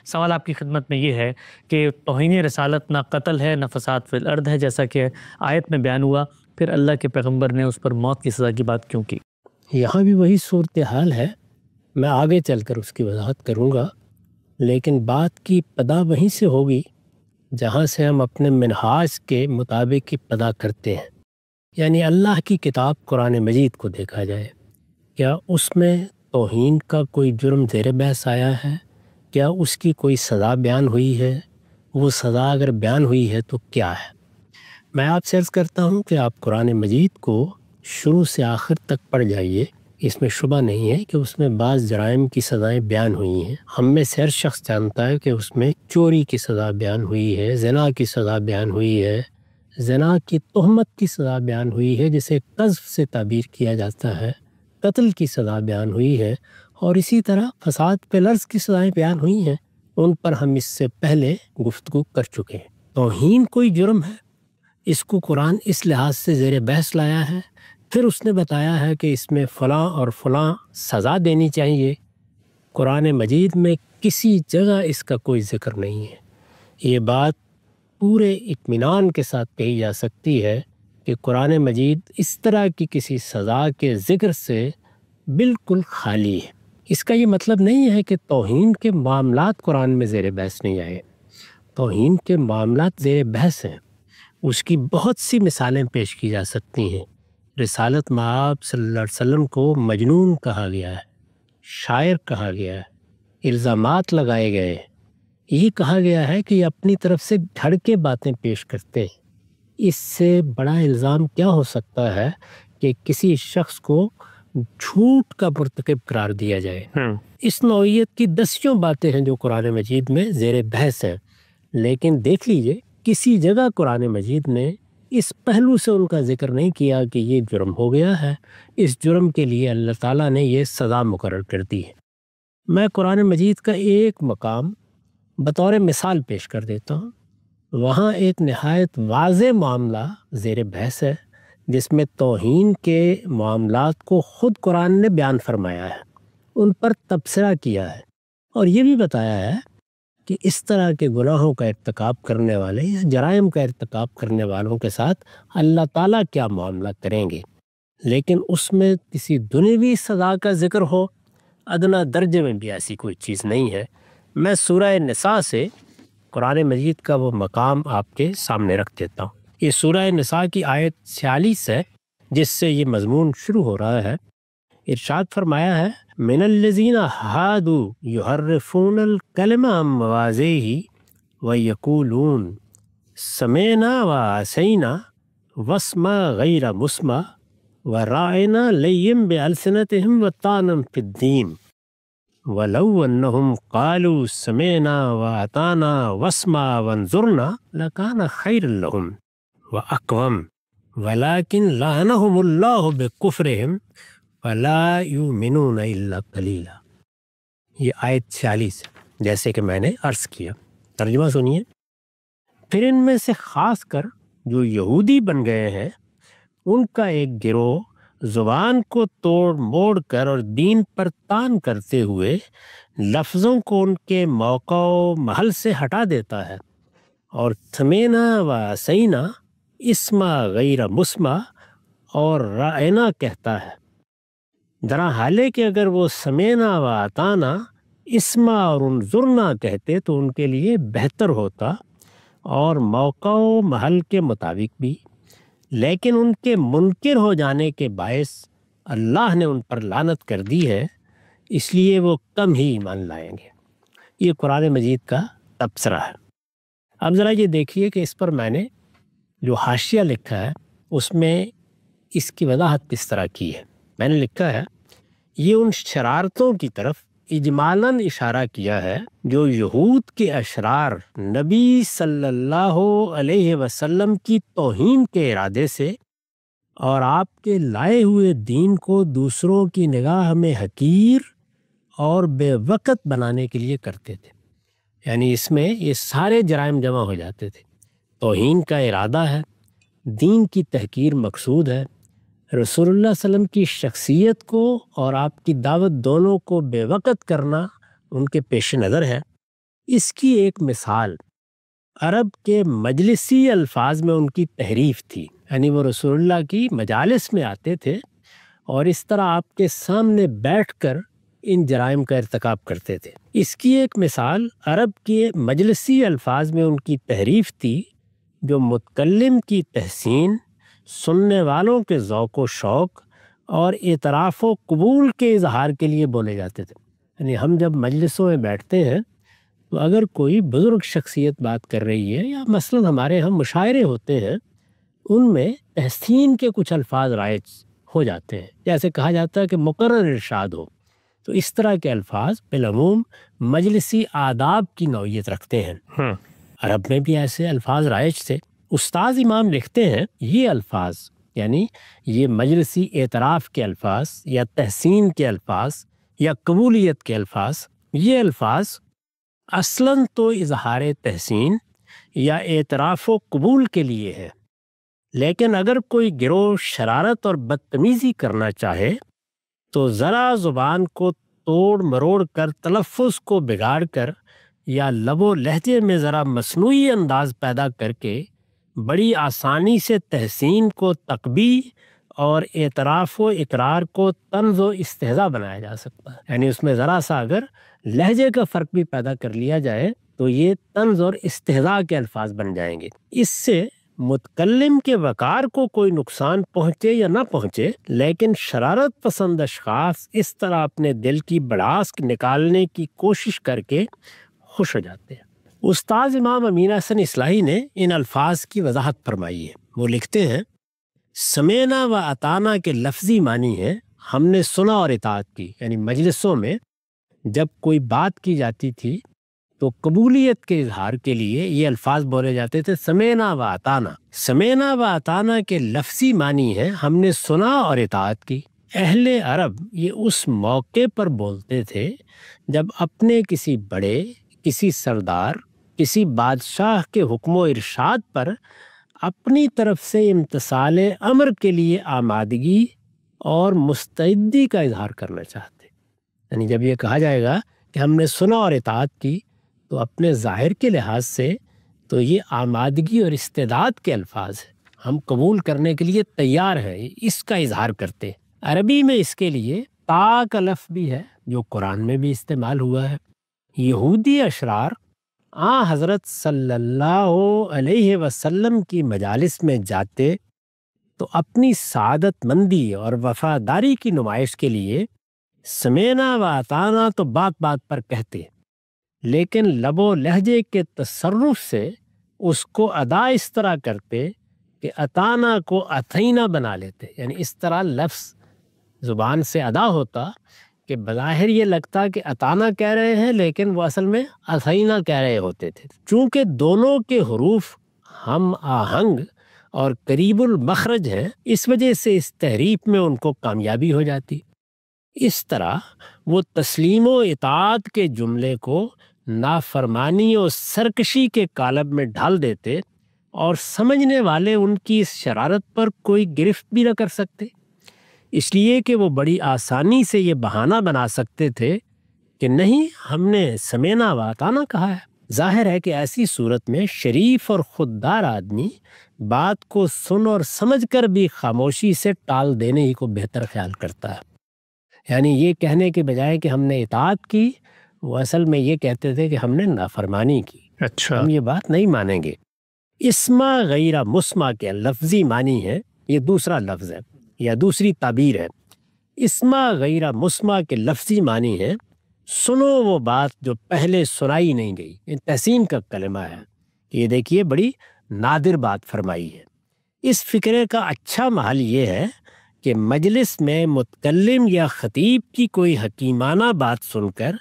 سوال آپ کی خدمت میں یہ ہے کہ توہین رسالت نہ قتل ہے نہ فساد فی الارض ہے، جیسا کہ آیت میں بیان ہوا، پھر اللہ کے پیغمبر نے اس پر موت کی سزا کی بات کیوں کی؟ یہاں بھی وہی صورتحال ہے، میں آگے چل کر اس کی وضاحت کروں گا، لیکن بات کی ابتدا وہیں سے ہوگی جہاں سے ہم اپنے منہاج کے مطابق ابتدا کرتے ہیں، یعنی اللہ کی کتاب قرآن مجید کو دیکھا جائے۔ کیا اس میں توہین کا کوئی جرم زیر بحث آیا ہے؟ کیا اس کی کوئی سزا بیان ہوئی ہے؟ وہ سزا اگر بیان ہوئی ہے تو کیا ہے؟ میں آپ سے عرض کرتا ہوں کہ آپ قرآن مجید کو شروع سے آخر تک پڑھ جائیے، اس میں شبہ نہیں ہے کہ اس میں بعض جرائم کی سزائیں بیان ہوئی ہیں۔ ہم میں سے ہر شخص جانتا ہے کہ اس میں چوری کی سزا بیان ہوئی ہے، زنا کی سزا بیان ہوئی ہے، زنا کی تہمت کی سزا بیان ہوئی ہے جسے قذف سے تعبیر کیا جاتا ہے، قتل کی سزا بیان ہوئی ہے، اور اسی طرح فساد فی الارض کی سزائیں بیان ہوئی ہیں۔ ان پر ہم اس سے پہلے گفتگو کر چکے ہیں۔ توہین کوئی جرم ہے، اس کو قرآن اس لحاظ سے زیر بحث لایا ہے، پھر اس نے بتایا ہے کہ اس میں فلاں اور فلاں سزا دینی چاہیے۔ قرآن مجید میں کسی جگہ اس کا کوئی ذکر نہیں ہے۔ یہ بات پورے اطمینان کے ساتھ کہی جا سکتی ہے کہ قرآن مجید اس طرح کی کسی سزا کے ذکر سے بالکل خالی ہے۔ اس کا یہ مطلب نہیں ہے کہ توہین کے معاملات قرآن میں زیر بحث نہیں آئے۔ توہین کے معاملات زیر بحث ہیں، اس کی بہت سی مثالیں پیش کی جا سکتی ہیں۔ رسالت مآب صلی اللہ علیہ وسلم کو مجنون کہا گیا ہے، شاعر کہا گیا ہے، الزامات لگائے گئے ہیں، یہ کہا گیا ہے کہ یہ اپنی طرف سے گھڑ کے باتیں پیش کرتے ہیں۔ اس سے بڑا الزام کیا ہو سکتا ہے کہ کسی شخص کو جھوٹ کا مرتکب قرار دیا جائے۔ اس نوعیت کی دسیوں باتیں ہیں جو قرآن مجید میں زیر بحث ہیں، لیکن دیکھ لیجئے کسی جگہ قرآن مجید نے اس پہلو سے ان کا ذکر نہیں کیا کہ یہ جرم ہو گیا ہے، اس جرم کے لیے اللہ تعالیٰ نے یہ سزا مقرر کر دی ہے۔ میں قرآن مجید کا ایک مقام بطور مثال پیش کر دیتا ہوں۔ وہاں ایک نہایت واضح معاملہ زیر بحث ہے جس میں توہین کے معاملات کو خود قرآن نے بیان فرمایا ہے، ان پر تبصرہ کیا ہے، اور یہ بھی بتایا ہے کہ اس طرح کے گناہوں کا ارتکاب کرنے والے یا جرائم کا ارتکاب کرنے والوں کے ساتھ اللہ تعالیٰ کیا معاملہ کریں گے۔ لیکن اس میں کسی دنیوی سزا کا ذکر ہو، ادنیٰ درجے میں بھی ایسی کوئی چیز نہیں ہے۔ میں سورہ نساء سے قرآن مجید کا وہ مقام آپ کے سامنے رکھ دیتا ہوں۔ یہ سورہ نساء کی آیت 46 ہے جس سے یہ مضمون شروع ہو رہا ہے۔ ارشاد فرمایا ہے، من الذین ہادوا یحرفون الکلم عن مواضعہ ویقولون سمعنا وعصینا واسمع غیر مسمع وراعنا لیًا بألسنتہم وطعنا فی الدین ولو انہم قالوا سمعنا واطعنا واسمع وانظرنا لکان خیرا لہم واقوم ولکن لعنہم اللہ بکفرہم فلا یؤمنون الا قلیلا۔ یہ آیت 46 جیسے کہ میں نے عرض کیا۔ ترجمہ سنیے، پھر ان میں سے خاص کر جو یہودی بن گئے ہیں ان کا ایک گروہ زبان کو توڑ موڑ کر اور دین پر طعن کرتے ہوئے لفظوں کو ان کے موقع و محل سے ہٹا دیتا ہے، اور سمینا و عصینا اسما غیر مسمع اور رائنا کہتا ہے، درا حالے کہ اگر وہ سمینا و اطعنا اسما اور انظرنا کہتے تو ان کے لیے بہتر ہوتا اور موقع و محل کے مطابق بھی، لیکن ان کے منکر ہو جانے کے باعث اللہ نے ان پر لعنت کر دی ہے، اس لیے وہ کم ہی ایمان لائیں گے۔ یہ قرآن مجید کا تبصرہ ہے۔ اب ذرا یہ دیکھیے کہ اس پر میں نے جو حاشیہ لکھا ہے اس میں اس کی وضاحت کس طرح کی ہے۔ میں نے لکھا ہے، یہ ان شرارتوں کی طرف اجمالاً اشارہ کیا ہے جو یہود کے اشرار نبی صلی اللہ علیہ وسلم کی توہین کے ارادے سے اور آپ کے لائے ہوئے دین کو دوسروں کی نگاہ میں حقیر اور بے وقت بنانے کے لیے کرتے تھے۔ یعنی اس میں یہ سارے جرائم جمع ہو جاتے تھے۔ توہین کا ارادہ ہے، دین کی تحقیر مقصود ہے، رسول اللہ صلی اللہ علیہ وسلم کی شخصیت کو اور آپ کی دعوت دونوں کو بے وقت کرنا ان کے پیش نظر ہے۔ اس کی ایک مثال عرب کے مجلسی الفاظ میں ان کی تحریف تھی، یعنی وہ رسول اللہ کی مجالس میں آتے تھے اور اس طرح آپ کے سامنے بیٹھ کر ان جرائم کا ارتکاب کرتے تھے۔ اس کی ایک مثال عرب کے مجلسی الفاظ میں ان کی تحریف تھی جو متکلم کی تحسین، سننے والوں کے ذوق و شوق اور اعتراف و قبول کے اظہار کے لیے بولے جاتے تھے۔ یعنی ہم جب مجلسوں میں بیٹھتے ہیں تو اگر کوئی بزرگ شخصیت بات کر رہی ہے یا مثلاً ہمارے ہم مشاعرے ہوتے ہیں، ان میں تحسین کے کچھ الفاظ رائج ہو جاتے ہیں، جیسے کہا جاتا ہے کہ مقرر ارشاد ہو، تو اس طرح کے الفاظ بالعموم مجلسی آداب کی نوعیت رکھتے ہیں۔ عرب میں بھی ایسے الفاظ رائج تھے۔ استاذ امام لکھتے ہیں یہ الفاظ، یعنی یہ مجلسی اعتراف کے الفاظ یا تحسین کے الفاظ یا قبولیت کے الفاظ، یہ الفاظ اصلاً تو اظہار تحسین یا اعتراف و قبول کے لیے ہے، لیکن اگر کوئی گروہ شرارت اور بدتمیزی کرنا چاہے تو ذرا زبان کو توڑ مروڑ کر، تلفظ کو بگاڑ کر یا لب و لہجے میں ذرا مصنوعی انداز پیدا کر کے بڑی آسانی سے تحسین کو تقبیح اور اعتراف و اقرار کو طنز و استہزاء بنایا جا سکتا ہے۔ یعنی اس میں ذرا سا اگر لہجے کا فرق بھی پیدا کر لیا جائے تو یہ طنز اور استہزاء کے الفاظ بن جائیں گے۔ اس سے متکلم کے وقار کو کوئی نقصان پہنچے یا نہ پہنچے، لیکن شرارت پسند اشخاص اس طرح اپنے دل کی بڑاس نکالنے کی کوشش کر کے خوش ہو جاتے ہیں۔ استاذ امام امین حسن اصلاحی نے ان الفاظ کی وضاحت فرمائی ہے۔ وہ لکھتے ہیں سمینا و اطانا کے لفظی معنی ہے ہم نے سنا اور اطاعت کی، یعنی مجلسوں میں جب کوئی بات کی جاتی تھی تو قبولیت کے اظہار کے لیے یہ الفاظ بولے جاتے تھے سمینا و اطانا۔ سمینا و اطانا کے لفظی معنی ہے ہم نے سنا اور اطاعت کی۔ اہل عرب یہ اس موقع پر بولتے تھے جب اپنے کسی بڑے، کسی سردار، کسی بادشاہ کے حکم و ارشاد پر اپنی طرف سے امتثال امر کے لیے آمادگی اور مستعدی کا اظہار کرنا چاہتے۔ یعنی جب یہ کہا جائے گا کہ ہم نے سنا اور اطاعت کی تو اپنے ظاہر کے لحاظ سے تو یہ آمادگی اور استعداد کے الفاظ ہیں، ہم قبول کرنے کے لیے تیار ہیں، اس کا اظہار کرتے ہیں۔ عربی میں اس کے لیے تا کا لفظ بھی ہے جو قرآن میں بھی استعمال ہوا ہے۔ یہودی اشرار حضرت صلی اللہ علیہ وسلم کی مجالس میں جاتے تو اپنی سعادت مندی اور وفاداری کی نمائش کے لیے سمینا و اطانا تو بات بات پر کہتے، لیکن لب و لہجے کے تصرف سے اس کو ادا اس طرح کرتے کہ اطانا کو اتھینا بنا لیتے، یعنی اس طرح لفظ زبان سے ادا ہوتا کہ بظاہر یہ لگتا کہ اطانا کہہ رہے ہیں لیکن وہ اصل میں اتھینا کہہ رہے ہوتے تھے۔ چونکہ دونوں کے حروف ہم آہنگ اور قریب المخرج ہیں، اس وجہ سے اس تحریف میں ان کو کامیابی ہو جاتی۔ اس طرح وہ تسلیم و اطاعت کے جملے کو نافرمانی اور سرکشی کے قالب میں ڈھال دیتے اور سمجھنے والے ان کی اس شرارت پر کوئی گرفت بھی نہ کر سکتے، اس لیے کہ وہ بڑی آسانی سے یہ بہانہ بنا سکتے تھے کہ نہیں، ہم نے سمینا و اطانا کہا ہے۔ ظاہر ہے کہ ایسی صورت میں شریف اور خوددار آدمی بات کو سن اور سمجھ کر بھی خاموشی سے ٹال دینے ہی کو بہتر خیال کرتا ہے۔ یعنی یہ کہنے کے بجائے کہ ہم نے اطاعت کی، وہ اصل میں یہ کہتے تھے کہ ہم نے نافرمانی کی، ہم یہ بات نہیں مانیں گے۔ اسما غیر مسما کے لفظی معنی ہے، یہ دوسرا لفظ ہے یا دوسری تعبیر ہے۔ اسما غیر مسما کے لفظی معنی ہے سنو وہ بات جو پہلے سنائی نہیں گئی، یہ تحسین کا کلمہ ہے۔ یہ دیکھیے بڑی نادر بات فرمائی ہے۔ اس فکرے کا اچھا محل یہ ہے کہ مجلس میں متکلم یا خطیب کی کوئی حکیمانہ بات سن کر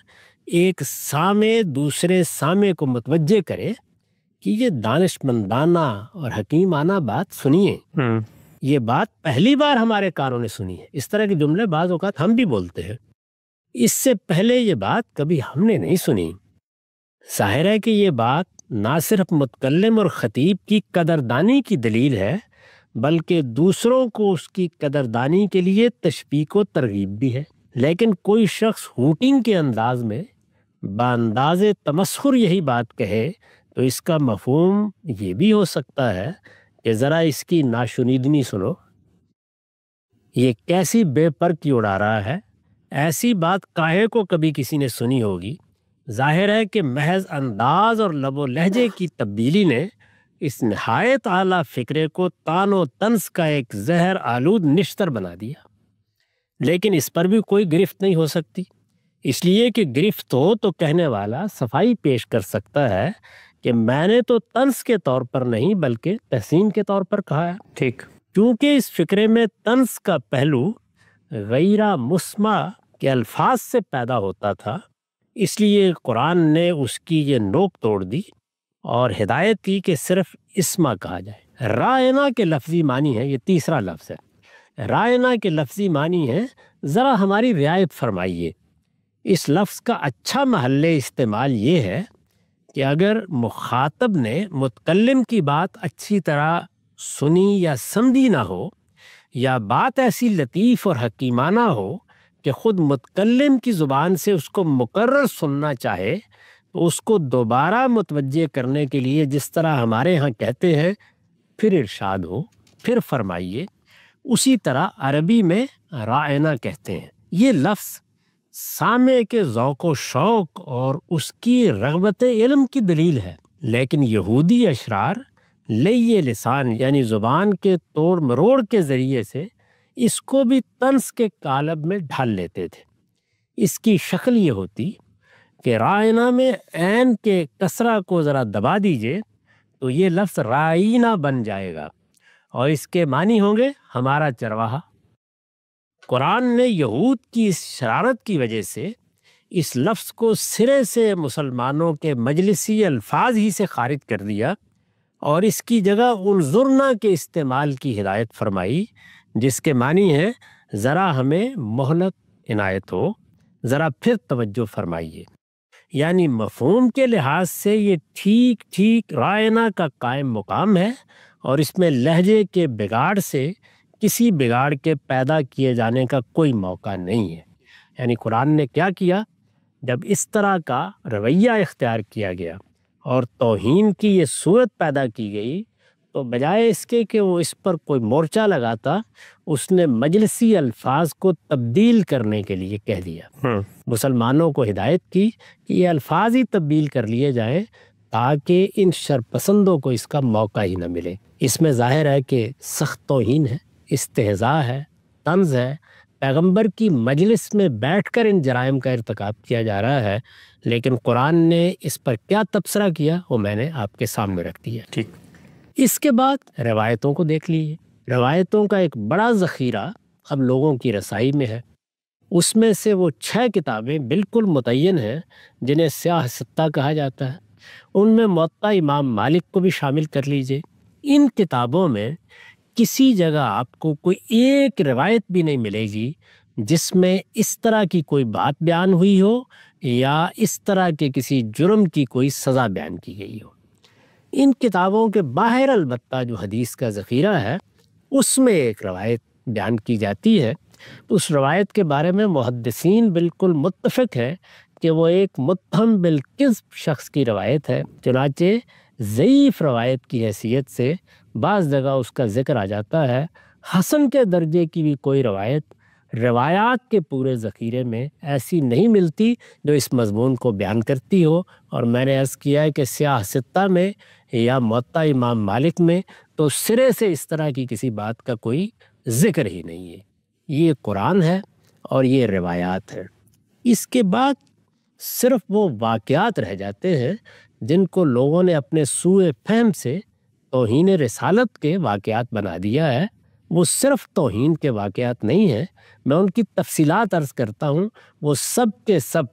ایک سامع دوسرے سامع کو متوجہ کرے کہ یہ دانش مندانہ اور حکیمانہ بات سنیے، یہ بات پہلی بار ہمارے کانوں نے سنی ہے۔ اس طرح کے جملے بعض اوقات ہم بھی بولتے ہیں، اس سے پہلے یہ بات کبھی ہم نے نہیں سنی۔ ظاہر ہے کہ یہ بات نہ صرف متکلم اور خطیب کی قدردانی کی دلیل ہے بلکہ دوسروں کو اس کی قدردانی کے لیے تشویق و ترغیب بھی ہے۔ لیکن کوئی شخص ہوٹنگ کے انداز میں بانداز تمسخر یہی بات کہے تو اس کا مفہوم یہ بھی ہو سکتا ہے کہ ذرا اس کی ناشنیدنی سنو، یہ کیسی بے پر کی اڑا رہا ہے، ایسی بات کاہے کو کبھی کسی نے سنی ہوگی۔ ظاہر ہے کہ محض انداز اور لب و لہجے کی تبدیلی نے اس نہایت اعلیٰ فکرے کو تان و طنز کا ایک زہر آلود نشتر بنا دیا، لیکن اس پر بھی کوئی گرفت نہیں ہو سکتی، اس لیے کہ گرفت ہو تو کہنے والا صفائی پیش کر سکتا ہے کہ میں نے تو طنز کے طور پر نہیں بلکہ تحسین کے طور پر کہا ہے۔ ٹھیک، کیونکہ اس فکرے میں طنز کا پہلو غیرہ مسمع کے الفاظ سے پیدا ہوتا تھا، اس لیے قرآن نے اس کی یہ نوک توڑ دی اور ہدایت کی کہ صرف اسما کہا جائے۔ رائنا کے لفظی معنی ہے، یہ تیسرا لفظ ہے، رائنا کے لفظی معنی ہے ذرا ہماری رعایت فرمائیے۔ اس لفظ کا اچھا محل استعمال یہ ہے کہ اگر مخاطب نے متکلم کی بات اچھی طرح سنی یا سمجھی نہ ہو، یا بات ایسی لطیف اور حکیمانہ ہو کہ خود متکلم کی زبان سے اس کو مکرر سننا چاہے، تو اس کو دوبارہ متوجہ کرنے کے لیے جس طرح ہمارے ہاں کہتے ہیں پھر ارشاد ہو، پھر فرمائیے، اسی طرح عربی میں رائنا کہتے ہیں۔ یہ لفظ سامع کے ذوق و شوق اور اس کی رغبت علم کی دلیل ہے، لیکن یہودی اشرار لیے لسان یعنی زبان کے توڑ مروڑ کے ذریعے سے اس کو بھی طنز کے قالب میں ڈھال لیتے تھے۔ اس کی شکل یہ ہوتی کہ رائنا میں عین کے کسرہ کو ذرا دبا دیجئے تو یہ لفظ رائنا بن جائے گا، اور اس کے معنی ہوں گے ہمارا چرواہا۔ قرآن نے یہود کی اس شرارت کی وجہ سے اس لفظ کو سرے سے مسلمانوں کے مجلسی الفاظ ہی سے خارج کر دیا، اور اس کی جگہ انظرنا کے استعمال کی ہدایت فرمائی، جس کے معنی ہے ذرا ہمیں مہلت عنایت ہو، ذرا پھر توجہ فرمائیے۔ یعنی مفہوم کے لحاظ سے یہ ٹھیک ٹھیک رائنا کا قائم مقام ہے، اور اس میں لہجے کے بگاڑ سے کسی بگاڑ کے پیدا کیے جانے کا کوئی موقع نہیں ہے۔ یعنی قرآن نے کیا کیا، جب اس طرح کا رویہ اختیار کیا گیا اور توہین کی یہ صورت پیدا کی گئی، تو بجائے اس کے کہ وہ اس پر کوئی مورچہ لگاتا، اس نے مجلسی الفاظ کو تبدیل کرنے کے لیے کہہ دیا۔ مسلمانوں کو ہدایت کی کہ یہ الفاظ ہی تبدیل کر لیے جائیں تاکہ ان شرپسندوں کو اس کا موقع ہی نہ ملے۔ اس میں ظاہر ہے کہ سخت توہین ہے، استہزاء ہے، طنز ہے، پیغمبر کی مجلس میں بیٹھ کر ان جرائم کا ارتکاب کیا جا رہا ہے، لیکن قرآن نے اس پر کیا تبصرہ کیا وہ میں نے آپ کے سامنے رکھ دیا۔ ٹھیک، اس کے بعد روایتوں کو دیکھ لیجیے۔ روایتوں کا ایک بڑا ذخیرہ اب لوگوں کی رسائی میں ہے۔ اس میں سے وہ 6 کتابیں بالکل متعین ہیں جنہیں سیاہ ستہ کہا جاتا ہے، ان میں موطا امام مالک کو بھی شامل کر لیجیے۔ ان کتابوں میں کسی جگہ آپ کو کوئی ایک روایت بھی نہیں ملے گی جس میں اس طرح کی کوئی بات بیان ہوئی ہو یا اس طرح کے کسی جرم کی کوئی سزا بیان کی گئی ہو۔ ان کتابوں کے باہر البتہ جو حدیث کا ذخیرہ ہے اس میں ایک روایت بیان کی جاتی ہے۔ اس روایت کے بارے میں محدثین بالکل متفق ہے کہ وہ ایک متہم بالکذب شخص کی روایت ہے، چنانچہ ضعیف روایت کی حیثیت سے بعض جگہ اس کا ذکر آ جاتا ہے۔ حسن کے درجے کی بھی کوئی روایات کے پورے ذخیرے میں ایسی نہیں ملتی جو اس مضمون کو بیان کرتی ہو، اور میں نے عرض کیا ہے کہ سیاہ ستہ میں یا موطا امام مالک میں تو سرے سے اس طرح کی کسی بات کا کوئی ذکر ہی نہیں ہے۔ یہ قرآن ہے اور یہ روایات ہے۔ اس کے بعد صرف وہ واقعات رہ جاتے ہیں جن کو لوگوں نے اپنے سوء فہم سے توہین رسالت کے واقعات بنا دیا ہے۔ وہ صرف توہین کے واقعات نہیں ہیں، میں ان کی تفصیلات عرض کرتا ہوں۔ وہ سب کے سب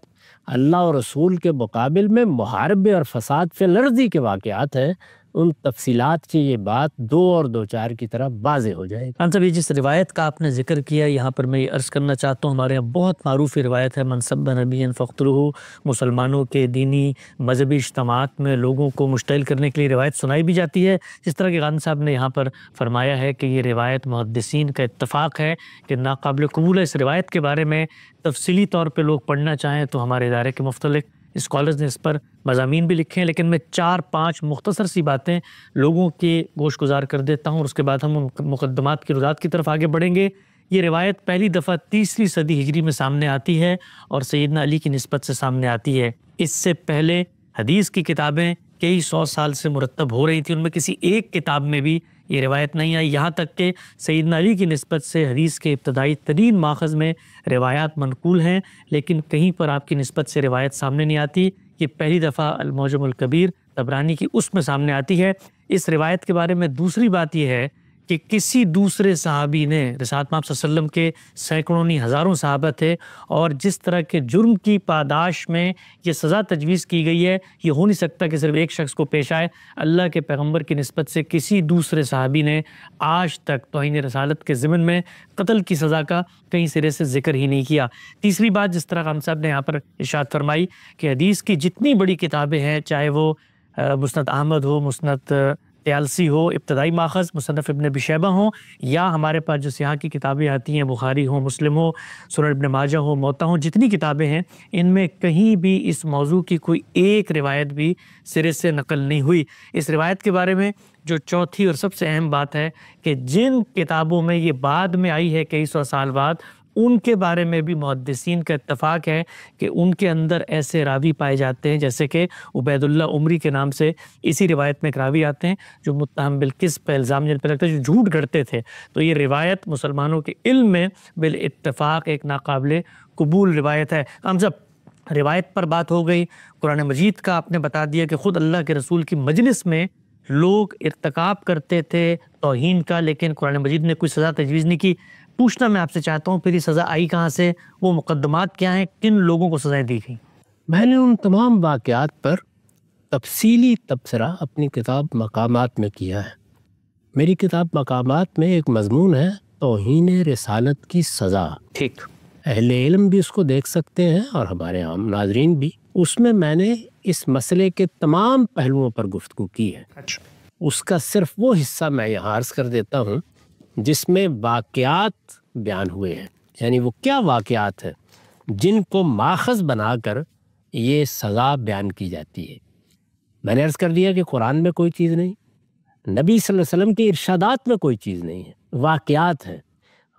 اللہ اور رسول کے مقابل میں محاربے اور فساد فی الارض کے واقعات ہیں۔ ان تفصیلات کی یہ بات 2 اور 2 4 کی طرح واضح ہو جائے گی۔ خان صاحب، یہ جس روایت کا آپ نے ذکر کیا، یہاں پر میں یہ عرض کرنا چاہتا ہوں، ہمارے یہاں بہت معروف روایت ہے، من سب نبی فقتلہ۔ مسلمانوں کے دینی مذہبی اجتماعات میں لوگوں کو مشتعل کرنے کے لیے روایت سنائی بھی جاتی ہے، جس طرح کہ خان صاحب نے یہاں پر فرمایا ہے کہ یہ روایت محدثین کا اتفاق ہے کہ ناقابل قبول ہے۔ اس روایت کے بارے میں تفصیلی طور پہ لوگ پڑھنا چاہیں تو ہمارے ادارے کے مختلف اسکالرز نے اس پر مضامین بھی لکھے ہیں، لیکن میں 4-5 مختصر سی باتیں لوگوں کے گوش گزار کر دیتا ہوں اور اس کے بعد ہم مقدمات کی روایات کی طرف آگے بڑھیں گے۔ یہ روایت پہلی دفعہ 3 صدی ہجری میں سامنے آتی ہے اور سیدنا علی کی نسبت سے سامنے آتی ہے۔ اس سے پہلے حدیث کی کتابیں کئی 100 سال سے مرتب ہو رہی تھیں، ان میں کسی ایک کتاب میں بھی یہ روایت نہیں آئی، یہاں تک کہ سیدنا علی کی نسبت سے حدیث کے ابتدائی ترین ماخذ میں روایات منقول ہیں، لیکن کہیں پر آپ کی نسبت سے روایت سامنے نہیں آتی۔ یہ پہلی دفعہ المعجم الکبیر طبرانی کی اس میں سامنے آتی ہے۔ اس روایت کے بارے میں دوسری بات یہ ہے کہ کسی دوسرے صحابی نے، رسالت مآب صلی اللہ علیہ وسلم کے سینکڑوں نہیں ہزاروں صحابہ تھے، اور جس طرح کے جرم کی پاداش میں یہ سزا تجویز کی گئی ہے، یہ ہو نہیں سکتا کہ صرف ایک شخص کو پیش آئے۔ اللہ کے پیغمبر کی نسبت سے کسی دوسرے صحابی نے آج تک توہین رسالت کے ضمن میں قتل کی سزا کا کہیں سرے سے ذکر ہی نہیں کیا۔ تیسری بات جس طرح خان صاحب نے یہاں پر ارشاد فرمائی کہ حدیث کی جتنی بڑی کتابیں ہیں، چاہے وہ مسند احمد ہو، مسند طیالسی ہو، ابتدائی ماخذ مصنف ابن ابی شیبہ ہوں، یا ہمارے پاس جو سیاح کی کتابیں آتی ہیں، بخاری ہو، مسلم ہو، سنن ابن ماجہ ہو، موطا ہو، جتنی کتابیں ہیں ان میں کہیں بھی اس موضوع کی کوئی ایک روایت بھی سرے سے نقل نہیں ہوئی۔ اس روایت کے بارے میں جو چوتھی اور سب سے اہم بات ہے کہ جن کتابوں میں یہ بعد میں آئی ہے کئی 100 سال بعد، ان کے بارے میں بھی محدثین کا اتفاق ہے کہ ان کے اندر ایسے راوی پائے جاتے ہیں، جیسے کہ عبید اللہ عمری کے نام سے اسی روایت میں ایک راوی آتے ہیں جو متہم بالکذب پہ الزام جن پہ لگتا ہے، جو جھوٹ گھڑتے تھے۔ تو یہ روایت مسلمانوں کے علم میں بالاتفاق ایک ناقابل قبول روایت ہے۔ ہم سب روایت پر بات ہو گئی، قرآن مجید کا آپ نے بتا دیا کہ خود اللہ کے رسول کی مجلس میں لوگ ارتکاب کرتے تھے توہین کا، لیکن قرآن مجید نے کوئی سزا تجویز نہیں کی۔ پوچھنا میں آپ سے چاہتا ہوں پھر یہ سزا آئی کہاں سے، وہ مقدمات کیا ہیں، کن لوگوں کو سزائیں دی گئیں؟ میں نے ان تمام واقعات پر تفصیلی تبصرہ اپنی کتاب مقامات میں کیا ہے۔ میری کتاب مقامات میں ایک مضمون ہے توہین رسالت کی سزا۔ ٹھیک، اہل علم بھی اس کو دیکھ سکتے ہیں اور ہمارے عام ناظرین بھی۔ اس میں نے اس مسئلے کے تمام پہلوؤں پر گفتگو کی ہے۔ اس کا صرف وہ حصہ میں یہاں عرض کر دیتا ہوں جس میں واقعات بیان ہوئے ہیں، یعنی وہ کیا واقعات ہیں جن کو ماخذ بنا کر یہ سزا بیان کی جاتی ہے۔ میں نے عرض کر دیا کہ قرآن میں کوئی چیز نہیں، نبی صلی اللہ علیہ وسلم کے ارشادات میں کوئی چیز نہیں ہے، واقعات ہیں۔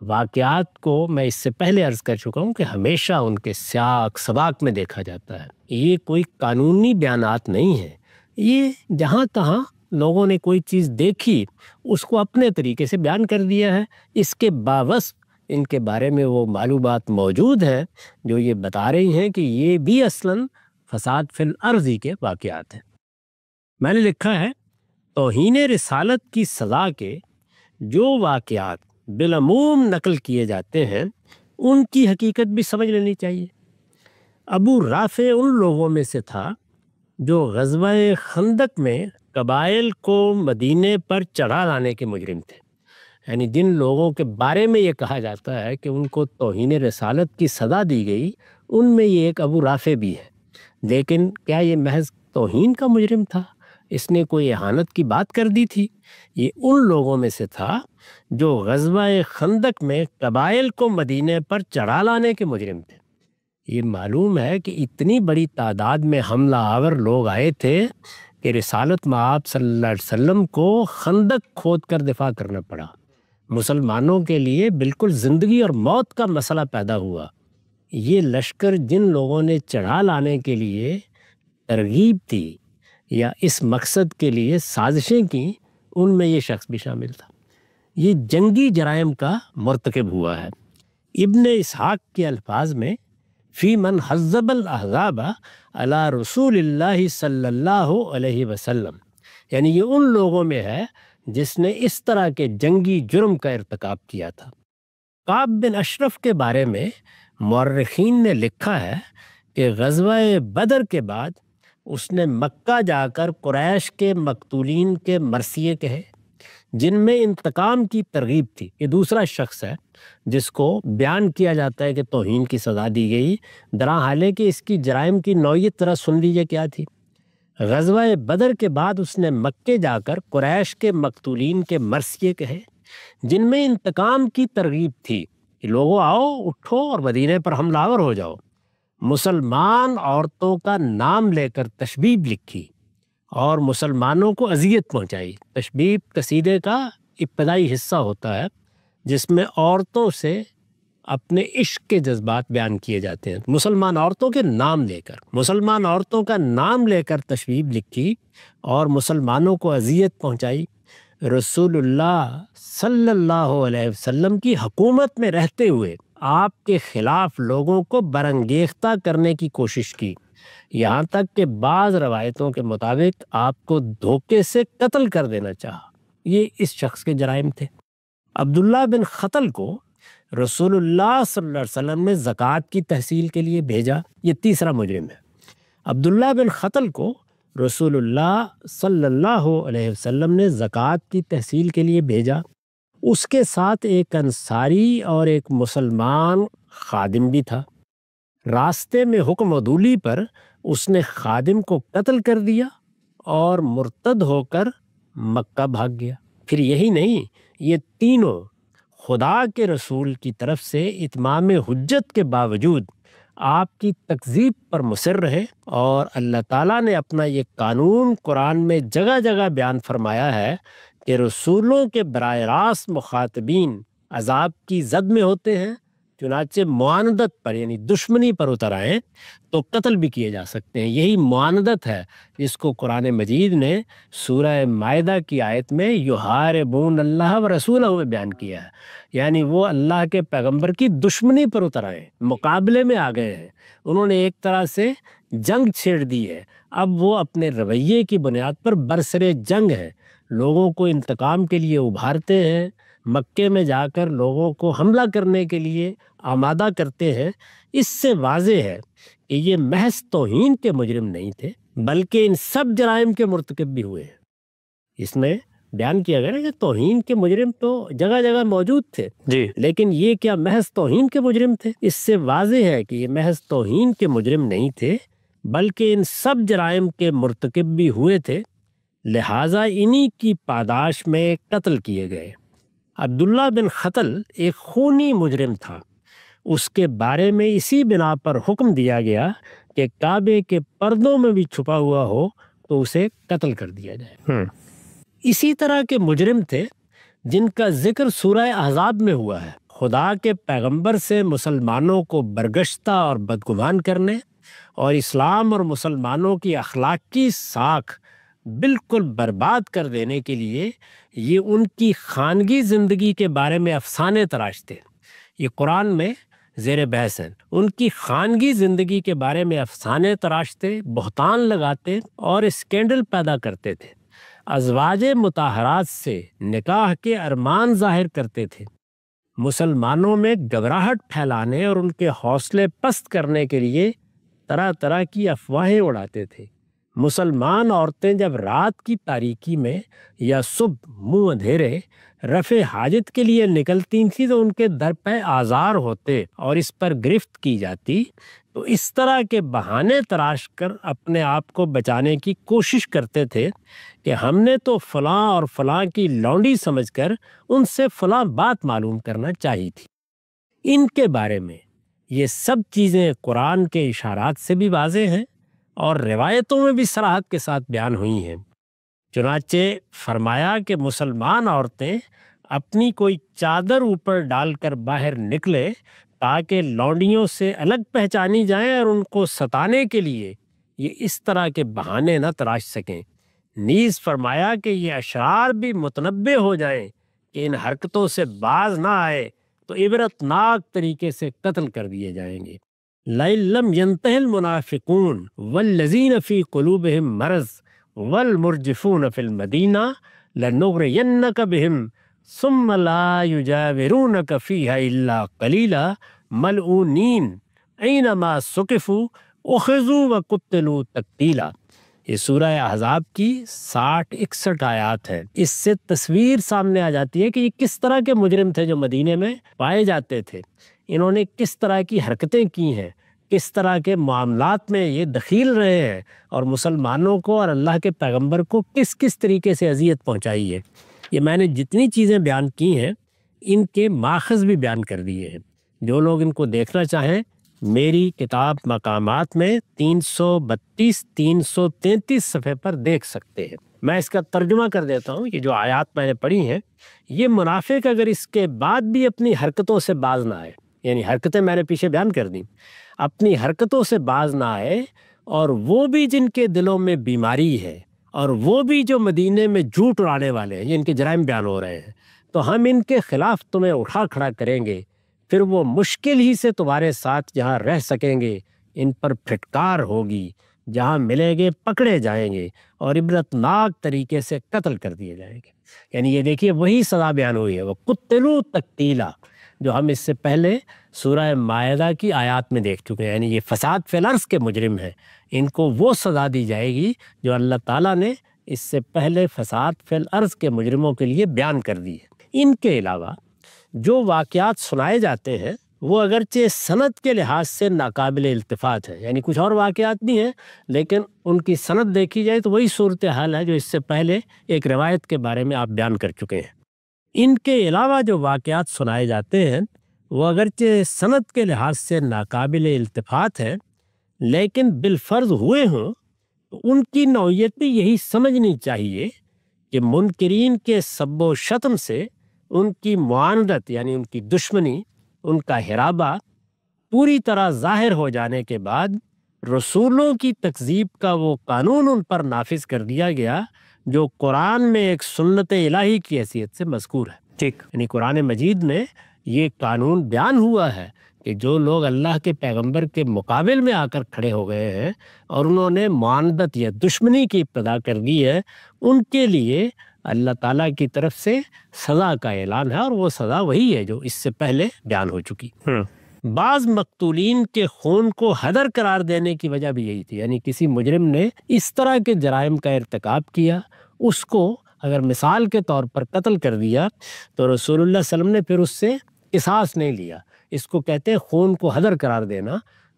واقعات کو میں اس سے پہلے عرض کر چکا ہوں کہ ہمیشہ ان کے سیاق سباق میں دیکھا جاتا ہے۔ یہ کوئی قانونی بیانات نہیں ہے، یہ جہاں تہاں لوگوں نے کوئی چیز دیکھی اس کو اپنے طریقے سے بیان کر دیا ہے۔ اس کے باوجود ان کے بارے میں وہ معلومات موجود ہیں جو یہ بتا رہی ہیں کہ یہ بھی اصلاً فساد فی الارض کے واقعات ہیں۔ میں نے لکھا ہے توہین رسالت کی سزا کے جو واقعات بالعموم نقل کیے جاتے ہیں ان کی حقیقت بھی سمجھ لینی چاہیے۔ ابو رافع ان لوگوں میں سے تھا جو غزوہ خندق میں قبائل کو مدینے پر چڑھا لانے کے مجرم تھے، یعنی جن لوگوں کے بارے میں یہ کہا جاتا ہے کہ ان کو توہین رسالت کی سزا دی گئی، ان میں یہ ایک ابو رافع بھی ہے۔ لیکن کیا یہ محض توہین کا مجرم تھا؟ اس نے کوئی اہانت کی بات کر دی تھی؟ یہ ان لوگوں میں سے تھا جو غزوہ خندق میں قبائل کو مدینے پر چڑھا لانے کے مجرم تھے۔ یہ معلوم ہے کہ اتنی بڑی تعداد میں حملہ آور لوگ آئے تھے کہ رسالت مآب صلی اللہ علیہ وسلم کو خندق کھود کر دفاع کرنا پڑا۔ مسلمانوں کے لیے بالکل زندگی اور موت کا مسئلہ پیدا ہوا۔ یہ لشکر جن لوگوں نے چڑھا لانے کے لیے ترغیب دی یا اس مقصد کے لیے سازشیں کی، ان میں یہ شخص بھی شامل تھا۔ یہ جنگی جرائم کا مرتکب ہوا ہے۔ ابن اسحاق کے الفاظ میں فی من حزب الاحزاب علی رسول اللہ صلی اللہ علیہ وسلم، یعنی یہ ان لوگوں میں ہے جس نے اس طرح کے جنگی جرم کا ارتکاب کیا تھا۔ کعب بن اشرف کے بارے میں مورخین نے لکھا ہے کہ غزوہ بدر کے بعد اس نے مکہ جا کر قریش کے مقتولین کے مرثیے کہے جن میں انتقام کی ترغیب تھی۔ یہ دوسرا شخص ہے جس کو بیان کیا جاتا ہے کہ توہین کی سزا دی گئی، درحال کہ اس کی جرائم کی نوعیت ذرا سن لیجیے کیا تھی۔ غزوہ بدر کے بعد اس نے مکے جا کر قریش کے مقتولین کے مرثیے کہے جن میں انتقام کی ترغیب تھی کہ لوگوں آؤ اٹھو اور مدینے پر حملہ آور ہو جاؤ۔ مسلمان عورتوں کا نام لے کر تشبیب لکھی اور مسلمانوں کو اذیت پہنچائی۔ تشبیب قصیدے کا ابتدائی حصہ ہوتا ہے جس میں عورتوں سے اپنے عشق کے جذبات بیان کیے جاتے ہیں، مسلمان عورتوں کے نام لے کر، مسلمان عورتوں کا نام لے کر تشبیب لکھی اور مسلمانوں کو اذیت پہنچائی۔ رسول اللہ صلی اللہ علیہ وسلم کی حکومت میں رہتے ہوئے آپ کے خلاف لوگوں کو برانگیختہ کرنے کی کوشش کی، یہاں تک کہ بعض روایتوں کے مطابق آپ کو دھوکے سے قتل کر دینا چاہا۔ یہ اس شخص کے جرائم تھے۔ عبداللہ بن خطل کو رسول اللہ صلی اللہ علیہ وسلم نے زکوٰۃ کی تحصیل کے لیے بھیجا، یہ تیسرا مجرم ہے۔ عبداللہ بن خطل کو رسول اللہ صلی اللہ علیہ وسلم نے زکوٰۃ کی تحصیل کے لیے بھیجا، اس کے ساتھ ایک انصاری اور ایک مسلمان خادم بھی تھا۔ راستے میں حکم عدولی پر اس نے خادم کو قتل کر دیا اور مرتد ہو کر مکہ بھاگ گیا۔ پھر یہی نہیں، یہ تینوں خدا کے رسول کی طرف سے اتمام حجت کے باوجود آپ کی تکذیب پر مصر رہے، اور اللہ تعالیٰ نے اپنا یہ قانون قرآن میں جگہ جگہ بیان فرمایا ہے کہ رسولوں کے براہ راست مخاطبین عذاب کی زد میں ہوتے ہیں، چنانچہ معاندت پر یعنی دشمنی پر اتر آئیں تو قتل بھی کیے جا سکتے ہیں۔ یہی معاندت ہے جس کو قرآن مجید نے سورہ مائدہ کی آیت میں یحاربون اللہ و رسولہ میں بیان کیا ہے، یعنی وہ اللہ کے پیغمبر کی دشمنی پر اتر آئے، مقابلے میں آ گئے ہیں، انہوں نے ایک طرح سے جنگ چھیڑ دی ہے۔ اب وہ اپنے رویے کی بنیاد پر برسر جنگ ہے، لوگوں کو انتقام کے لیے ابھارتے ہیں، مکے میں جا کر لوگوں کو حملہ کرنے کے لیے آمادہ کرتے ہیں۔ اس سے واضح ہے کہ یہ محض توہین کے مجرم نہیں تھے، بلکہ ان سب جرائم کے مرتکب بھی ہوئے ہیں۔ اس میں بیان کیا گیا کہ توہین کے مجرم تو جگہ جگہ موجود تھے، لیکن یہ کیا محض توہین کے مجرم تھے؟ اس سے واضح ہے کہ یہ محض توہین کے مجرم نہیں تھے، بلکہ ان سب جرائم کے مرتکب بھی ہوئے تھے، لہٰذا انہی کی پاداش میں قتل کیے گئے۔ عبداللہ بن خطل ایک خونی مجرم تھا، اس کے بارے میں اسی بنا پر حکم دیا گیا کہ کعبے کے پردوں میں بھی چھپا ہوا ہو تو اسے قتل کر دیا جائے۔ اسی طرح کے مجرم تھے جن کا ذکر سورہ احزاب میں ہوا ہے، خدا کے پیغمبر سے مسلمانوں کو برگشتہ اور بدگمان کرنے اور اسلام اور مسلمانوں کی اخلاقی ساکھ بالکل برباد کر دینے کے لیے یہ ان کی خانگی زندگی کے بارے میں افسانے تراشتے۔ یہ قرآن میں زیر بحث ہیں، ان کی خانگی زندگی کے بارے میں افسانے تراشتے، بہتان لگاتے اور اسکینڈل پیدا کرتے تھے، ازواج مطہرات سے نکاح کے ارمان ظاہر کرتے تھے، مسلمانوں میں گھبراہٹ پھیلانے اور ان کے حوصلے پست کرنے کے لیے طرح طرح کی افواہیں اڑاتے تھے۔ مسلمان عورتیں جب رات کی تاریکی میں یا صبح منہ اندھیرے رفع حاجت کے لیے نکلتی تھیں تو ان کے در پہ آزار ہوتے اور اس پر گرفت کی جاتی، تو اس طرح کے بہانے تراش کر اپنے آپ کو بچانے کی کوشش کرتے تھے کہ ہم نے تو فلاں اور فلاں کی لونڈی سمجھ کر ان سے فلاں بات معلوم کرنا چاہی تھی۔ ان کے بارے میں یہ سب چیزیں قرآن کے اشارات سے بھی واضح ہیں اور روایتوں میں بھی صراحت کے ساتھ بیان ہوئی ہیں۔ چنانچہ فرمایا کہ مسلمان عورتیں اپنی کوئی چادر اوپر ڈال کر باہر نکلے تاکہ لونڈیوں سے الگ پہچانی جائیں اور ان کو ستانے کے لیے یہ اس طرح کے بہانے نہ تراش سکیں۔ نیز فرمایا کہ یہ اشرار بھی متنبع ہو جائیں کہ ان حرکتوں سے باز نہ آئے تو عبرتناک طریقے سے قتل کر دیے جائیں گے۔ لَئِن لَّمْ يَنْتَهِ الْمُنَافِقُونَ وَالَّذِينَ فِي قُلُوبِهِم مَّرَضٌ وَالْمُرْجِفُونَ فِي الْمَدِينَةِ لَنُغْرِيَنَّكَ بِهِمْ ثُمَّ لَا يُجَاوِرُونَكَ فِيهَا إِلَّا قَلِيلًا مَلْعُونِينَ أَيْنَمَا ثُقِفُوا أُخِذُوا وَقُتِلُوا تَقْتِيلًا۔ یہ سورہ احزاب کی 60-61 آیات ہیں۔ اس سے تصویر سامنے آ جاتی ہے کہ یہ کس طرح کے مجرم تھے جو مدینے میں پائے جاتے تھے، انہوں نے کس طرح کی حرکتیں کی ہیں، کس طرح کے معاملات میں یہ دخیل رہے ہیں اور مسلمانوں کو اور اللہ کے پیغمبر کو کس کس طریقے سے اذیت پہنچائی ہے۔ یہ میں نے جتنی چیزیں بیان کی ہیں ان کے ماخذ بھی بیان کر دیے ہیں، جو لوگ ان کو دیکھنا چاہیں میری کتاب مقامات میں 332 333 صفحے پر دیکھ سکتے ہیں۔ میں اس کا ترجمہ کر دیتا ہوں۔ یہ جو آیات میں نے پڑھی ہیں، یہ منافق اگر اس کے بعد بھی اپنی حرکتوں سے باز نہ آئے، یعنی حرکتیں میں نے پیچھے بیان کر دیں، اپنی حرکتوں سے باز نہ آئے، اور وہ بھی جن کے دلوں میں بیماری ہے، اور وہ بھی جو مدینے میں جھوٹ اڑانے والے ہیں، جن کے جرائم بیان ہو رہے ہیں، تو ہم ان کے خلاف تمہیں اٹھا کھڑا کریں گے، پھر وہ مشکل ہی سے تمہارے ساتھ جہاں رہ سکیں گے ان پر پھٹکار ہوگی، جہاں ملیں گے پکڑے جائیں گے اور عبرتناک طریقے سے قتل کر دیے جائیں گے۔ یعنی یہ دیکھیے وہی سزا بیان ہوئی ہے، وہ قتلوا تقتیلا، جو ہم اس سے پہلے سورہ مائدہ کی آیات میں دیکھ چکے ہیں۔ یعنی یہ فساد فی الارض کے مجرم ہیں، ان کو وہ سزا دی جائے گی جو اللہ تعالیٰ نے اس سے پہلے فساد فی الارض کے مجرموں کے لیے بیان کر دی ہے۔ ان کے علاوہ جو واقعات سنائے جاتے ہیں وہ اگرچہ سند کے لحاظ سے ناقابل التفات ہے، یعنی کچھ اور واقعات بھی ہیں لیکن ان کی سند دیکھی جائے تو وہی صورتحال ہے جو اس سے پہلے ایک روایت کے بارے میں آپ بیان کر چکے ہیں۔ ان کے علاوہ جو واقعات سنائے جاتے ہیں وہ اگرچہ سند کے لحاظ سے ناقابل التفات ہیں لیکن بالفرض ہوئے ہوں تو ان کی نوعیت بھی یہی سمجھنی چاہیے کہ منکرین کے سب و شتم سے ان کی معاندت، یعنی ان کی دشمنی، ان کا ہرابہ پوری طرح ظاہر ہو جانے کے بعد رسولوں کی تکذیب کا وہ قانون ان پر نافذ کر دیا گیا جو قرآن میں ایک سنت الہی کی حیثیت سے مذکور ہے۔ ٹھیک، یعنی قرآن مجید میں یہ قانون بیان ہوا ہے کہ جو لوگ اللہ کے پیغمبر کے مقابل میں آ کر کھڑے ہو گئے ہیں اور انہوں نے معاندت یا دشمنی کی ابتدا کر دی ہے، ان کے لیے اللہ تعالیٰ کی طرف سے سزا کا اعلان ہے، اور وہ سزا وہی ہے جو اس سے پہلے بیان ہو چکی۔ بعض مقتولین کے خون کو ہدر قرار دینے کی وجہ بھی یہی تھی، یعنی کسی مجرم نے اس طرح کے جرائم کا ارتکاب کیا، اس کو اگر مثال کے طور پر قتل کر دیا تو رسول اللہ صلی اللہ علیہ وسلم نے پھر اس سے قصاص نہیں لیا۔ اس کو کہتے ہیں خون کو ہدر قرار دینا۔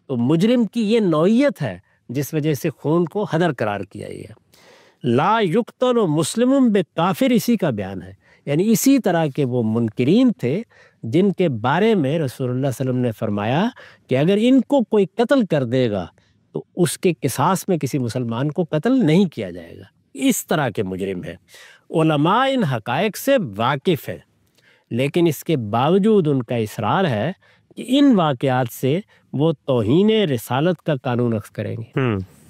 تو مجرم کی یہ نوعیت ہے جس وجہ سے خون کو ہدر قرار کیا گیا۔ لا یقتل مسلم بکافر، اسی کا بیان ہے، یعنی اسی طرح کے وہ منکرین تھے جن کے بارے میں رسول اللہ صلی اللہ علیہ وسلم نے فرمایا کہ اگر ان کو کوئی قتل کر دے گا تو اس کے قصاص میں کسی مسلمان کو قتل نہیں کیا جائے گا۔ اس طرح کے مجرم ہیں۔ علماء ان حقائق سے واقف ہیں لیکن اس کے باوجود ان کا اصرار ہے کہ ان واقعات سے وہ توہین رسالت کا قانون اخذ کریں گے۔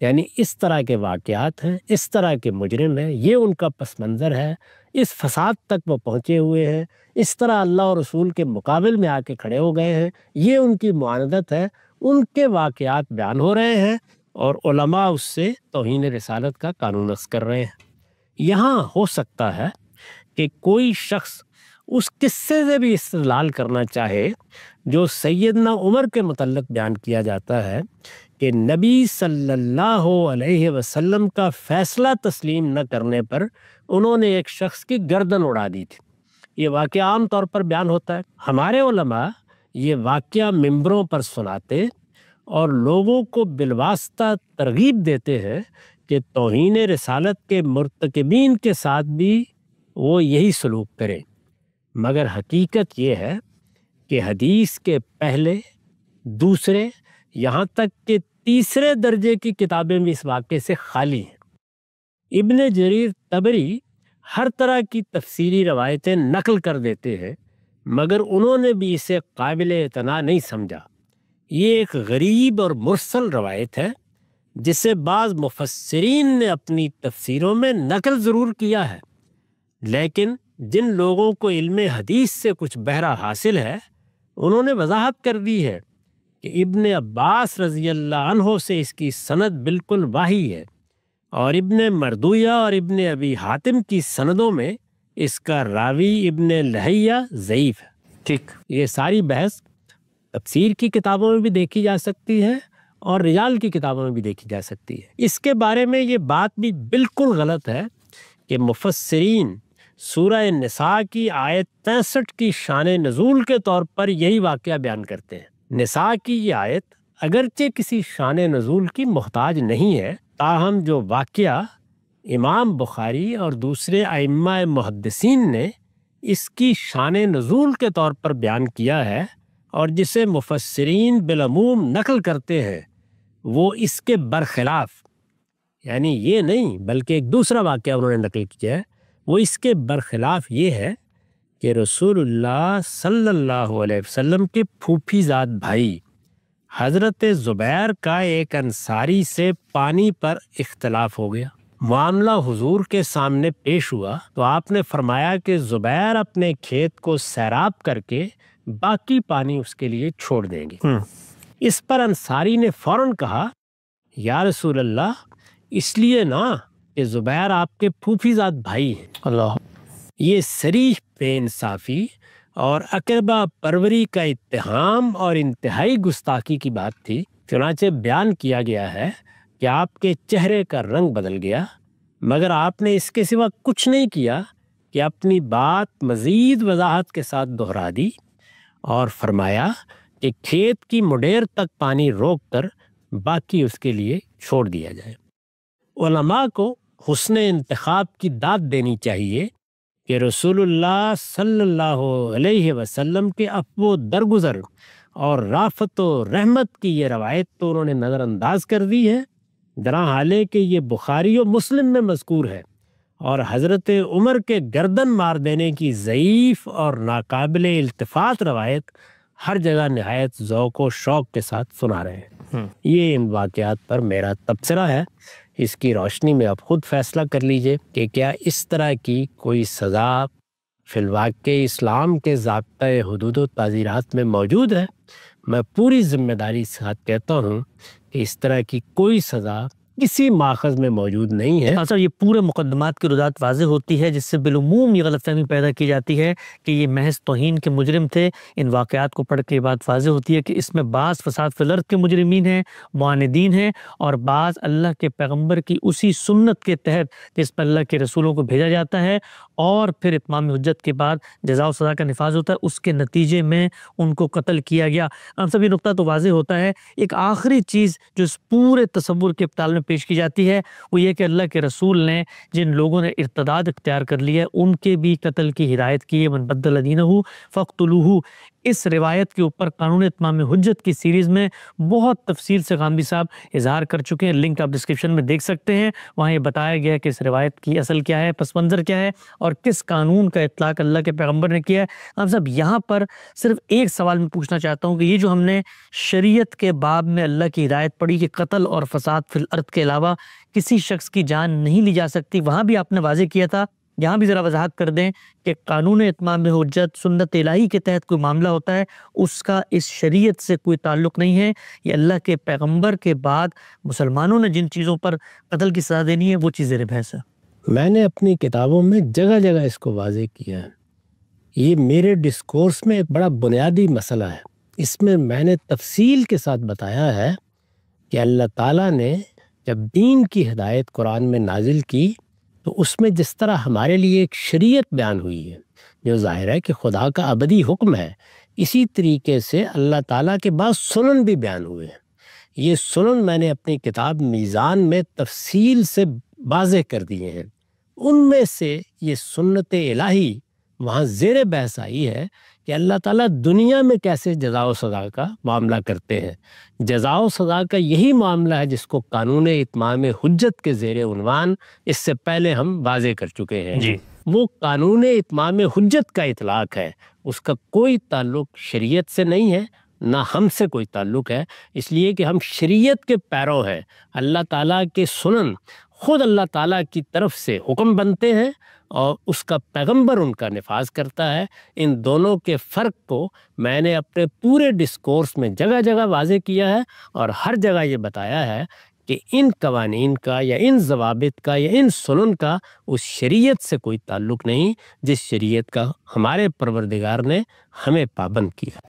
یعنی اس طرح کے واقعات ہیں، اس طرح کے مجرم ہیں، یہ ان کا پس منظر ہے، اس فساد تک وہ پہنچے ہوئے ہیں، اس طرح اللہ اور رسول کے مقابل میں آ کے کھڑے ہو گئے ہیں، یہ ان کی معاندت ہے، ان کے واقعات بیان ہو رہے ہیں اور علماء اس سے توہین رسالت کا قانون اخذ کر رہے ہیں۔ یہاں ہو سکتا ہے کہ کوئی شخص اس قصے سے بھی استدلال کرنا چاہے جو سیدنا عمر کے متعلق بیان کیا جاتا ہے کہ نبی صلی اللہ علیہ وسلم کا فیصلہ تسلیم نہ کرنے پر انہوں نے ایک شخص کی گردن اڑا دی تھی۔ یہ واقعہ عام طور پر بیان ہوتا ہے۔ ہمارے علماء یہ واقعہ ممبروں پر سناتے اور لوگوں کو بالواسطہ ترغیب دیتے ہیں کہ توہین رسالت کے مرتکبین کے ساتھ بھی وہ یہی سلوک کریں، مگر حقیقت یہ ہے کہ حدیث کے پہلے، دوسرے، یہاں تک کہ تیسرے درجے کی کتابیں بھی اس واقعے سے خالی ہیں۔ ابن جریر طبری ہر طرح کی تفسیری روایتیں نقل کر دیتے ہیں مگر انہوں نے بھی اسے قابل اعتنا نہیں سمجھا۔ یہ ایک غریب اور مرسل روایت ہے جسے بعض مفسرین نے اپنی تفسیروں میں نقل ضرور کیا ہے، لیکن جن لوگوں کو علم حدیث سے کچھ بہرہ حاصل ہے انہوں نے وضاحت کر دی ہے کہ ابن عباس رضی اللہ عنہ سے اس کی سند بالکل واہی ہے، اور ابن مردویہ اور ابن ابی حاتم کی سندوں میں اس کا راوی ابن لہیہ ضعیف ہے۔ ٹھیک، یہ ساری بحث تفسیر کی کتابوں میں بھی دیکھی جا سکتی ہے اور رجال کی کتابوں میں بھی دیکھی جا سکتی ہے۔ اس کے بارے میں یہ بات بھی بالکل غلط ہے کہ مفسرین سورہ نساء کی آیت 63 کی شان نزول کے طور پر یہی واقعہ بیان کرتے ہیں۔ نساء کی یہ آیت اگرچہ کسی شان نزول کی محتاج نہیں ہے، تاہم جو واقعہ امام بخاری اور دوسرے ائمہ محدثین نے اس کی شان نزول کے طور پر بیان کیا ہے اور جسے مفسرین بالعموم نقل کرتے ہیں وہ اس کے برخلاف، یعنی یہ نہیں بلکہ ایک دوسرا واقعہ انہوں نے نقل کیا ہے، وہ اس کے برخلاف یہ ہے کہ رسول اللہ صلی اللہ علیہ وسلم کے پھوپھی زاد بھائی حضرت زبیر کا ایک انصاری سے پانی پر اختلاف ہو گیا۔ معاملہ حضور کے سامنے پیش ہوا تو آپ نے فرمایا کہ زبیر اپنے کھیت کو سیراب کر کے باقی پانی اس کے لیے چھوڑ دیں گے۔ اس پر انصاری نے فوراً کہا یا رسول اللہ، اس لیے نہ کہ زبیر آپ کے پھوپھی زاد بھائی ہیں۔ اللہ، یہ صریح بے انصافی اور اقربا پروری کا اتہام اور انتہائی گستاخی کی بات تھی۔ چنانچہ بیان کیا گیا ہے کہ آپ کے چہرے کا رنگ بدل گیا، مگر آپ نے اس کے سوا کچھ نہیں کیا کہ اپنی بات مزید وضاحت کے ساتھ دہرا دی اور فرمایا کہ کھیت کی مڈیر تک پانی روک کر باقی اس کے لیے چھوڑ دیا جائے۔ علماء کو حسن انتخاب کی داد دینی چاہیے کہ رسول اللہ صلی اللہ علیہ وسلم کے عفو و درگزر اور رافت و رحمت کی یہ روایت تو انہوں نے نظر انداز کر دی ہے، درا حالے کہ یہ بخاری و مسلم میں مذکور ہے، اور حضرت عمر کے گردن مار دینے کی ضعیف اور ناقابل التفات روایت ہر جگہ نہایت ذوق و شوق کے ساتھ سنا رہے ہیں۔ یہ ان واقعات پر میرا تبصرہ ہے، اس کی روشنی میں آپ خود فیصلہ کر لیجئے کہ کیا اس طرح کی کوئی سزا فی الواقع اسلام کے ضابطۂ حدود و تعزیرات میں موجود ہے۔ میں پوری ذمہ داری کے ساتھ کہتا ہوں کہ اس طرح کی کوئی سزا کسی ماخذ میں موجود نہیں ہے۔ صاحب یہ پورے مقدمات کی رضاعت واضح ہوتی ہے، جس سے بالعموم یہ غلط فہمی پیدا کی جاتی ہے کہ یہ محض توہین کے مجرم تھے۔ ان واقعات کو پڑھ کے یہ بات واضح ہوتی ہے کہ اس میں بعض فساد فی الارض کے مجرمین ہیں، معاندین ہیں، اور بعض اللہ کے پیغمبر کی اسی سنت کے تحت جس پر اللہ کے رسولوں کو بھیجا جاتا ہے اور پھر اتمام حجت کے بعد جزا و سزا کا نفاذ ہوتا ہے، اس کے نتیجے میں ان کو قتل کیا گیا۔ ہم سب یہ نقطہ تو واضح ہوتا ہے۔ ایک آخری چیز جو اس پورے تصور کے ابطال میں پیش کی جاتی ہے وہ یہ کہ اللہ کے رسول نے جن لوگوں نے ارتداد اختیار کر لی ہے ان کے بھی قتل کی ہدایت کی ہے، من بدل دینہ فاقتلوہ۔ اس روایت کے اوپر قانون اتمام حجت کی سیریز میں بہت تفصیل سے غامدی صاحب اظہار کر چکے ہیں، لنک آپ ڈسکرپشن میں دیکھ سکتے ہیں۔ وہاں یہ بتایا گیا ہے کہ اس روایت کی اصل کیا ہے، پس منظر کیا ہے، اور کس قانون کا اطلاق اللہ کے پیغمبر نے کیا ہے۔ ہم سب یہاں پر صرف ایک سوال میں پوچھنا چاہتا ہوں کہ یہ جو ہم نے شریعت کے باب میں اللہ کی ہدایت پڑھی کہ قتل اور فساد فی الارض کے علاوہ کسی شخص کی جان نہیں لی جا سکتی، وہاں بھی آپ نے واضح کیا تھا، یہاں بھی ذرا وضاحت کر دیں کہ قانون اتمام حجت سنت الہی کے تحت کوئی معاملہ ہوتا ہے، اس کا اس شریعت سے کوئی تعلق نہیں ہے۔ یہ اللہ کے پیغمبر کے بعد مسلمانوں نے جن چیزوں پر قتل کی سزا دینی ہے وہ چیز زیر بحث ہے۔ میں نے اپنی کتابوں میں جگہ جگہ اس کو واضح کیا ہے۔ یہ میرے ڈسکورس میں ایک بڑا بنیادی مسئلہ ہے۔ اس میں میں نے تفصیل کے ساتھ بتایا ہے کہ اللہ تعالیٰ نے جب دین کی ہدایت قرآن میں نازل کی تو اس میں جس طرح ہمارے لیے ایک شریعت بیان ہوئی ہے جو ظاہر ہے کہ خدا کا ابدی حکم ہے، اسی طریقے سے اللہ تعالیٰ کے بعض سنن بھی بیان ہوئے ہیں۔ یہ سنن میں نے اپنی کتاب میزان میں تفصیل سے واضح کر دیے ہیں۔ ان میں سے یہ سنت الہی وہاں زیر بحث آئی ہے کہ اللہ تعالیٰ دنیا میں کیسے جزا و سزا کا معاملہ کرتے ہیں۔ جزا و سزا کا یہی معاملہ ہے جس کو قانون اتمام حجت کے زیر عنوان اس سے پہلے ہم واضح کر چکے ہیں۔ جی، وہ قانون اتمام حجت کا اطلاق ہے، اس کا کوئی تعلق شریعت سے نہیں ہے، نہ ہم سے کوئی تعلق ہے، اس لیے کہ ہم شریعت کے پیرو ہیں۔ اللہ تعالیٰ کے سنن خود اللہ تعالیٰ کی طرف سے حکم بنتے ہیں اور اس کا پیغمبر ان کا نفاذ کرتا ہے۔ ان دونوں کے فرق کو میں نے اپنے پورے ڈسکورس میں جگہ جگہ واضح کیا ہے اور ہر جگہ یہ بتایا ہے کہ ان قوانین کا یا ان ضوابط کا یا ان سنن کا اس شریعت سے کوئی تعلق نہیں جس شریعت کا ہمارے پروردگار نے ہمیں پابند کیا۔